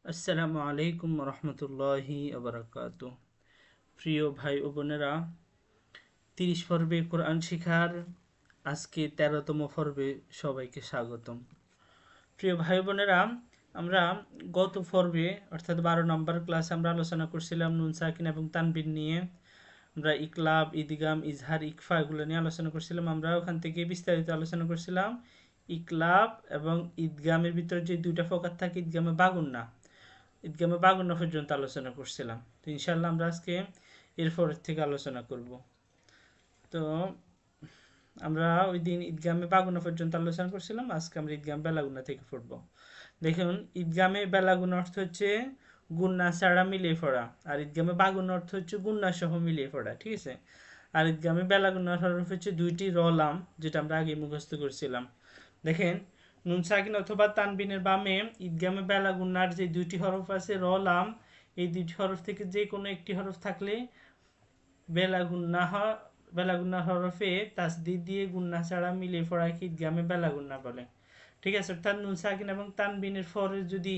আসসালামু আলাইকুম রহমতুল্লাহি আবরাকাতু। প্রিয় ভাই ও বোনেরা, 30 পর্বে কোরআন শিখার আজকে 13তম পর্বে সবাইকে স্বাগতম। প্রিয় ভাই বোনেরা, আমরা গত পর্বে অর্থাৎ 12 নম্বর ক্লাসে আমরা আলোচনা করছিলাম নুন সাকিন এবং তানবিন নিয়ে। আমরা ইকলাব, ইদগাম, ইজহার, ইকফা এগুলো নিয়ে আলোচনা করছিলাম। আমরা ওখান থেকে বিস্তারিত আলোচনা করছিলাম ইকলাব এবং ইদগামের ভিতরে যে দুইটা ফকার থাকে, ঈদগামে বাগুন্না পর্যন্ত আলোচনা করছিলাম। তো ইনশাল্লাহ আমরা আজকে এরপরের থেকে আলোচনা করব। তো আমরা ওই দিন ঈদগামে বাগুন্না পর্যন্ত আলোচনা করছিলাম, আজকে আমরা ঈদগাম বেলাগুন্না থেকে পড়ব। দেখুন, ঈদগামে বেলাগুন্না অর্থ হচ্ছে গুন্না ছাড়া মিলিয়ে পড়া, আর ঈদগামে বাগুন্না অর্থ হচ্ছে গুন্না সহ মিলিয়ে পড়া, ঠিক আছে। আর ঈদগামে বেলাগুন্নার হরফ হচ্ছে দুইটি রলাম, যেটা আমরা আগে মুখস্থ করছিলাম। দেখেন, নুন সাকিন অথবা তানবিনের বামে ঈদগামে বেলা গুন্নার যে দুইটি হরফ আছে র লাম, এই দুইটি হরফ থেকে যে কোনো একটি হরফ থাকলে বেলা গুন্না হরফে তাসদিদ দিয়ে গুন্না ছাড়া মিলিয়ে পড়াকে ঈদগামে বেলা গুন্না বলে, ঠিক আছে। অর্থাৎ নুন সাকিন এবং তানবিনের পরে যদি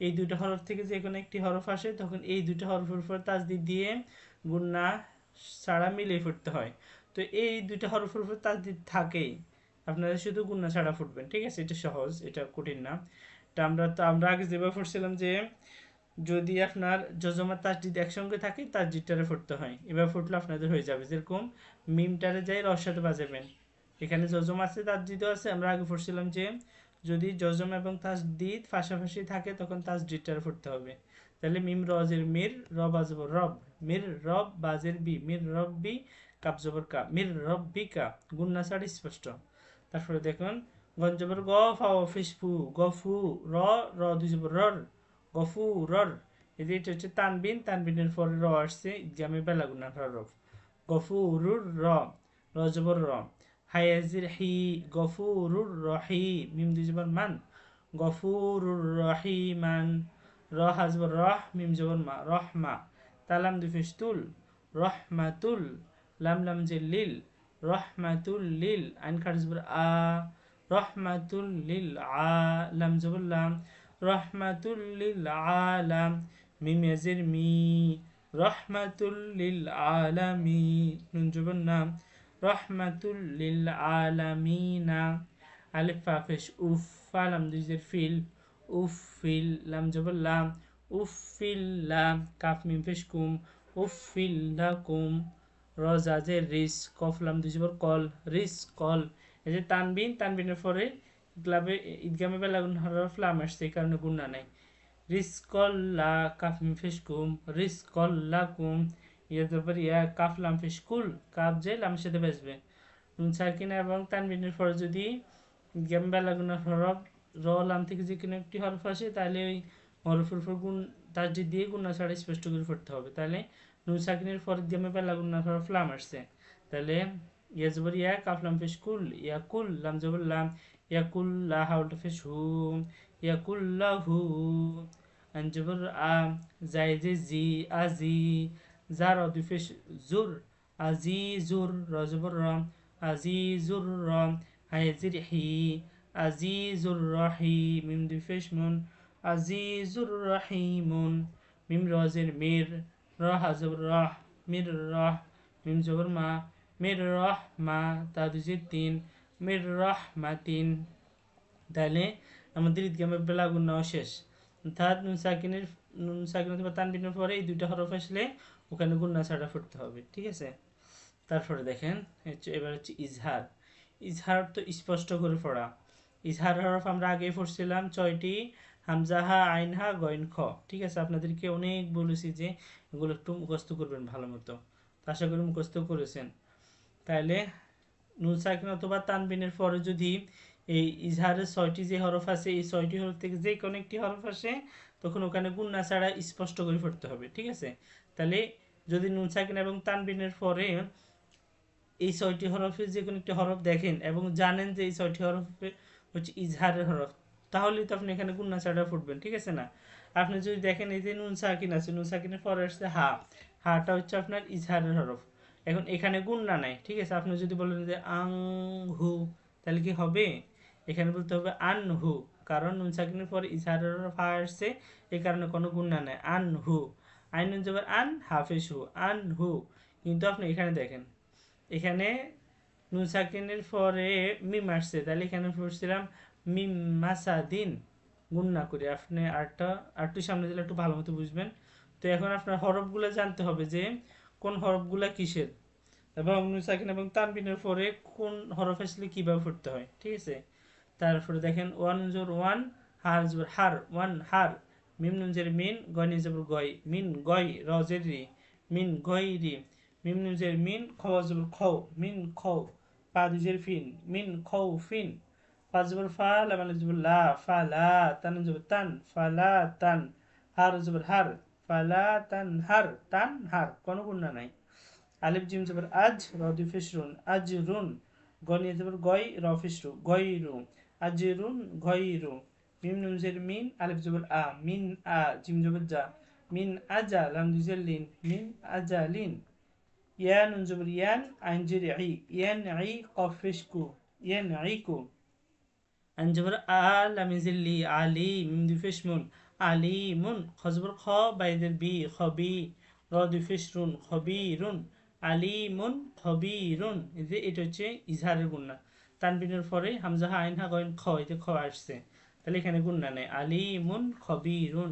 এই দুইটা হরফ থেকে যে কোনো একটি হরফ আসে, তখন এই দুইটা হরফের উপর তাসদিদ দিয়ে গুন্না ছাড়া মিলিয়ে পড়তে হয়। তো এই দুইটা হরফের উপর তাসদিদ থাকেই, আপনারা শুধু গুন্না ছাড়া ফুটবেন, ঠিক আছে। এটা সহজ, এটা কঠিন না। এটা আমরা আগে যেভাবে ফুটছিলাম যে যদি আপনার যজমা তাসদিদ একসঙ্গে থাকে তাসদিদটারে ফুটতে হয়, এবার ফুটলে আপনাদের হয়ে যাবে। যেরকম মিমটারে যাই রর সাথে বাজাবেন, এখানে যজম আছে তাসদিদও আছে। আমরা আগে ফুটছিলাম যে যদি যজম এবং তাসদিদ পাশাপাশি থাকে তখন তাসদিদটারে ফুটতে হবে। তাহলে মিম রজের মির, র বাজব রব, মির রব বাজের বি, মির রব্বি, কাপ জবর কা, মির রব্বিকা, গুন্না ছাড়া স্পষ্ট। তারপরে দেখুন, গঞ্জবর গ ফা অফিস ফু, গফু, র র দুই জবর রর, গফু রর। এই যে এটা হচ্ছে তানবিন, তানবিনের পরে র আসছে ইদগামে বেলাগুনার হরফ। গফুরুর র, র জবর র, হায়াজির হি, গফুরুর রহি, মিম দুই জবর মান, গফুরুর রহিমান, র হাজবর রহ, মিম জবর মা, রহমা, তালাম দুই ফেস তুল, রহমাতুল, লাম লাম যে লিল, রহমাতুল লিল, আইন খাট জবর আ, রহমাতুল লিল আ, লাম জবর লাম, রহমাতুল লিল আলাম, মিম ইয়াজির মি, রহমাতুল লিল আলামি, নুন জবর নাম, রহমাতুল লিল আলামিনা, আলিফ ফা পেশ উফ, ফালাম দুইজের ফিল, উফিল, লাম জবর লাম, উফিল্লাম, কাফ মিম পেশ কুম, উফিল্লাকুম, রজাজের রিস, কফ লাম দুই জবর কল, রিস কল। এই যে তানবিন, তানবিনের পরে ঈদগামে বেলাগুন হরফ লাম আসছে, এই কারণে গুণা নাই। রিসকল্লা, কাফ মিম পেশ কুম, রিসকল্লাকুম, ইয়াদের পর ইয়া, কাফ লাম পেশ কুল, কাফ যে লামের সাথে বেসবে। নুন সাকিনা এবং তানবিনের পরে যদি ঈদগামে বেলাগুনার হরফ র লাম থেকে যে কোনো একটি হরফ আসে, তাহলে ওই হরফের উপর গুণ তাসদিদ দিয়ে গুণা ছাড়া স্পষ্ট করে পড়তে হবে। তাহলে নুন সাকিনের পর ঈদগামে বেলাগুনার হরফ লাম আসছে, তাহলে ইয়া জবর ইয়া, কাফ লাম পেশ কুল, ইয়া কুল, লাম জবর লাম, ইয়া কুল লা হাউলটা পেশ হু, ইয়া কুল্লাহু, আন জবর আ, জাই যে জি, আজি, জার দুই পেশ জুর, আজিজুর, র জবর র, আজিজুর র, হায়াজির হি, আজিজুর রহি, মিম দুই পেশ মুন, আজিজুর রহিমুন, মিম রজের মির, র হাজবর রহ, মির রহ, মিম জবর মা, মির রহ মা, তা দুই তিন, মির রহ মাতিন। তাহলে আমাদের ঈদগামের বেলাগুন্নাও শেষ। অর্থাৎ নুন সাকিন অথবা তানবিনের পরে এই দুইটা হরফ আসলে ওখানে গুন্না ছাড়া ফুটতে হবে, ঠিক আছে। তারপরে দেখেন, এবার হচ্ছে ইজহার। ইজহার তো স্পষ্ট করে পড়া। ইজহার হরফ আমরা আগে পড়ছিলাম 6টি, হামজাহা, আইনহা, গইন, খ, ঠিক আছে। আপনাদেরকে অনেক বলেছি যে এগুলো একটু মুখস্থ করবেন ভালো মতো, আশা করি মুখস্থ করেছেন। তাহলে নুন সাকিন অথবা তানবিনের পরে যদি এই ইজহারের 6টি যে হরফ আছে, এই 6টি হরফ থেকে যে কোনো একটি হরফ আসে, তখন ওখানে গুন্না ছাড়া স্পষ্ট করে পড়তে হবে, ঠিক আছে। তাহলে যদি নুন সাকিন এবং তানবিনের পরে এই 6টি হরফে যে কোনো একটি হরফ দেখেন এবং জানেন যে এই 6টি হরফে হচ্ছে ইজহারের হরফ, তাহলে তো আপনি এখানে গুন্না ছাড়া ফুটবেন, ঠিক আছে না। আপনি যদি দেখেন এই যে নুন সাকিন আছে, নুন সাকিনের পরে আসছে হা, হাটা হচ্ছে আপনার ইজহারের হরফ। এখন এখানে গুন্না নাই, ঠিক আছে। আপনি যদি বলেন যে আং হু, তাহলে কি হবে? এখানে বলতে হবে আন হু, কারণ নুন সাকিনের পর ইজহারের হরফ হা আসছে, এই কারণে কোনো গুণনা নেই। আন হু, আইন নুন জবর আন, হাফিজ হু, আন হু। কিন্তু আপনি এখানে দেখেন, এখানে নুন সাকিনের পরে মিম আসছে, তাহলে এখানে পড়ছিলাম মিম মাসাদিন, গুণনা করে। আপনি আরটু সামনে দিলে একটু ভালো মতো বুঝবেন। তো এখন আপনার হরফগুলো জানতে হবে যে কোন হরফগুলো কিসের, এবং নুন সাকিন এবং তানবিনের পরে কোন হরফ আসলে কীভাবে পড়তে হয়, ঠিক আছে। তারপরে দেখেন ওয়ান জোর ওয়ান, হার জোর হার, ওয়ান হার, মিম নুন জের মিন, গয় নিয়ে জবর গয়, মিন গয়, র জের রি, মিন গয় রি, মিম নুন জের মিন, খওয়া জবর খও, মিন খও, পা দুই জের ফিন, মিন খও ফিন, ফা জবর ফা, লাম আলিফ জবর লা, ফা লা, তান জবর তান, ফা লা তান, হার জবর হার, ফা লা তান হার, তান হার, কোনো গুণনা নাই। আলিফ জিম জবর আজ, র দুই পেশ রুন, আজ রুন, গনিয়ে জবর গয়, র পেশ রু, গয় রু, আজ রুন গয় রু, মিম নুন জের মিন, আলিফ জবর আ, মিন আ, জিম জবর যা, মিন আজা, লাম দুই জের লিন, মিন আজা লিন, ইয়া নুন জবর ইয়ান, আইন জের ই, ইয়ান ই, কফ পেশ কু, ইয়ান ই কু, আইন জবর আ, লাম জের লি, আলি, মিম দুই পেশ মুন, আলিমুন, খ জবর খ, বাইদের বি, খবি, র দুই পেশ রুন, খবিরুন, আলিমুন খবিরুন। এই যে এটা হচ্ছে ইজহারের গুণনা। তানবিনের পরে হামজা হা আইন হা গয়েন খ, এতে খ আসছে, তাহলে এখানে গুণনা নেই। আলিমুন খবিরুন।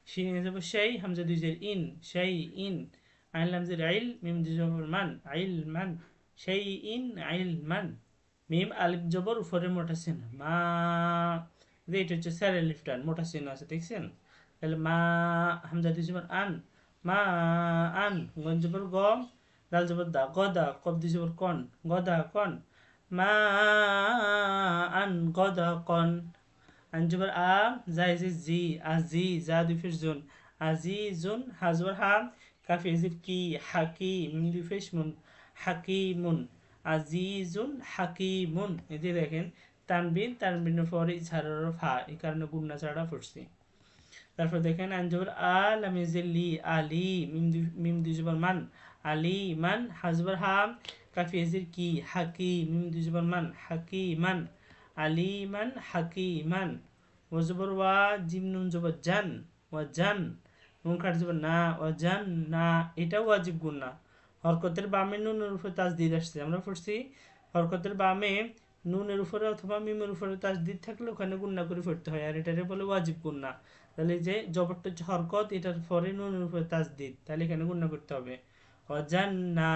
শিনে যাব সেই, হামজা দুই জের ইন, সেই ইন, আইন লাম জের আইল, মিম দুই জবর মান, আইল মান, সেই ইন আইল মান, মিম আলিফ জবর উপরে মোটা চিন, মা, যে এটা হচ্ছে স্যারের লিফটার, মোটা চিহ্ন আছে দেখছেন। তাহলে মা, হামজা দুই জবর আন, মা আন, গন জবর গ, দাল জবর দা, গদা, কব দুই জবর কন, গদা কন, মা আন গদা কন, আন জবর আ, জাই জি, আজি, যা দুই ফেস জুন, আজি জুন, হা জবর হা, কাফি এজির কি, হাকি, মিম দুই ফেস মুন, হাকিমুন, আজিজুন হাকিমুন। এতে দেখেন তানবিন, তানবিনের পরে ইজহারের ফা, এই কারণে গুণনা ছাড়া পড়ছি। তারপর দেখেন আইন জবর আ, লাম ইয়াজির লি, আলি, মিম দুই জবর মান, আলি মান, হা জবর হা, কাফি ইয়াজির কি, হাকি, মিম দুই জবর মান, হাকিমান, আলিমান হাকিমান, ওয়া জবর ওয়া, জিম নুন জবর জান, ওয়া জান, নুন খাট জবর না, ওয়া জান না, এটা ওয়াজিব গুণনা। হরকতের বামে নুনের উপরে তাসদিদ আসছে, আমরা পড়ছি হরকতের বামে নুনের উপরে অথবা মিমের উপরে তাসদিদ থাকলে ওখানে গুণনা করে পড়তে হয়, আর এটারে বলে ওয়াজিব গুণনা। তাহলে যে জবরটা হচ্ছে হরকত, এটার পরে নুনের উপরে তাসদিদ, তাহলে এখানে গুণনা করতে হবে। অজান্না,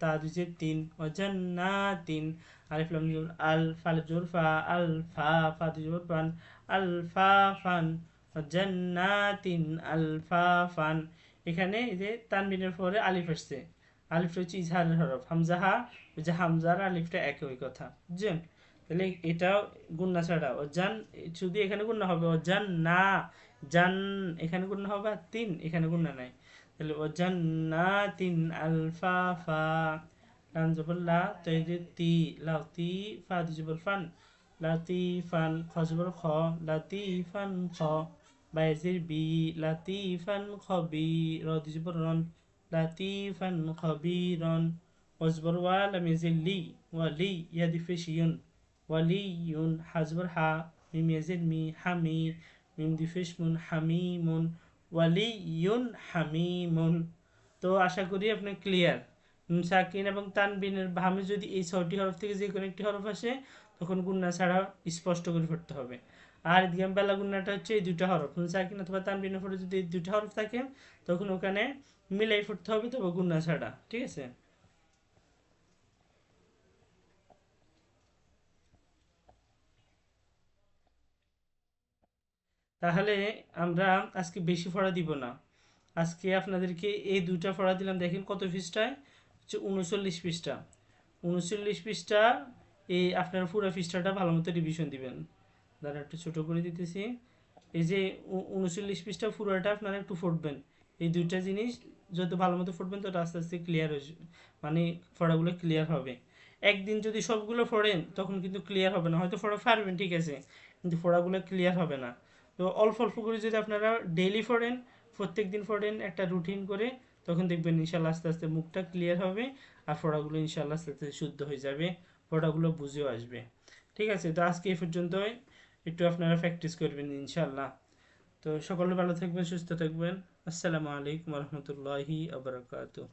তা দুই তিন, অজান্না তিন, আলিফ লাম জবর আল, ফা আলিফ জবর ফা, আল ফা, ফা দুই জবর ফান, আল ফা ফান, অজান্নাতিন আল ফা ফান। এখানে এই যে তানবিনের পরে আলিফ আসছে, আলিফটা হচ্ছে ইজহারের হরফ, হামজাহা ওই যে হামজার আলিফটা একই কথা, বুঝছেন। তাহলে এটাও গুণনা ছাড়া, ও জান শুধু এখানে গুণনা হবে, ও জান না, জান এখানে গুণনা হবে, আর তিন এখানে গুণনা নাই। তাহলে ও জান না তিন আলফাফা, লাম জবর লা, তৈরি তি, লাতি, ফা দি জবর ফান, লাতিফান, খ জবর খ, লাতিফান খ, বাইজির বি, লাতিফান খবি, র দি জবর রন, লাতিফান খবিরন, ওয়াজবর ওয়া, লাম ইয়াজির লি, ওয়ালি, ইয়া দি পেশ ইউন, ওয়ালিয়ুন, হা জবর হা, মিম ইয়াজির মি, হামি, মিম দি পেশ মুন, হামিমুন, ওয়ালিয়ুন হামিমুন। তো আশা করি আপনি ক্লিয়ার। নুন সাকিন এবং তানবিনের ভামে যদি এই 6টি হরফ থেকে যে কোনো একটি হরফ আসে, তখন গুণনা ছাড়া স্পষ্ট করে পড়তে হবে। আর ইদগাম বেলা গুণনাটা হচ্ছে এই দুটো হরফ, নুন সাকিন অথবা তানবিনের পরে যদি এই দুটো হরফ থাকে, তখন ওখানে মিলাই পড়তে হবে, তবে গুণনা ছাড়া, ঠিক আছে। তাহলে আমরা আজকে বেশি পড়া দিব না, আজকে আপনাদেরকে এই দুইটা পড়া দিলাম। দেখেন কত পৃষ্ঠায়, হচ্ছে 39 পৃষ্ঠা, 39 পৃষ্ঠা। এই আপনারা পুরো পৃষ্ঠাটা ভালো মতো রিভিশন দিবেন। দাঁড়া একটু ছোটো করে দিতেছি। এই যে 39 পৃষ্ঠা পুরোটা আপনারা একটু পড়বেন। এই দুইটা জিনিস যত ভালো মতো পড়বেন, তত আস্তে আস্তে ক্লিয়ার হয়ে, মানে পড়াগুলো ক্লিয়ার হবে। একদিন যদি সবগুলো পড়েন, তখন কিন্তু ক্লিয়ার হবে না, হয়তো পড়া পারবেন ঠিক আছে, কিন্তু পড়াগুলো ক্লিয়ার হবে না। তো অল্প অল্প করে যদি আপনারা ডেইলি পড়েন, প্রত্যেক দিন পড়েন একটা রুটিন করে, তখন দেখবেন ইনশাল্লাহ আস্তে আস্তে মুখটা ক্লিয়ার হবে, আর পড়াগুলো ইনশাল্লাহ আস্তে আস্তে শুদ্ধ হয়ে যাবে, পড়াগুলো বুঝেও আসবে। ঠিক আছে, তো আজকে এই পর্যন্তই। একটু আপনারা প্র্যাকটিস করবেন ইনশাআল্লাহ। তো সকলে ভালো থাকবেন, সুস্থ থাকবেন। আসসালামু আলাইকুম রহমতুল্লাহি আবরাকাতুহ।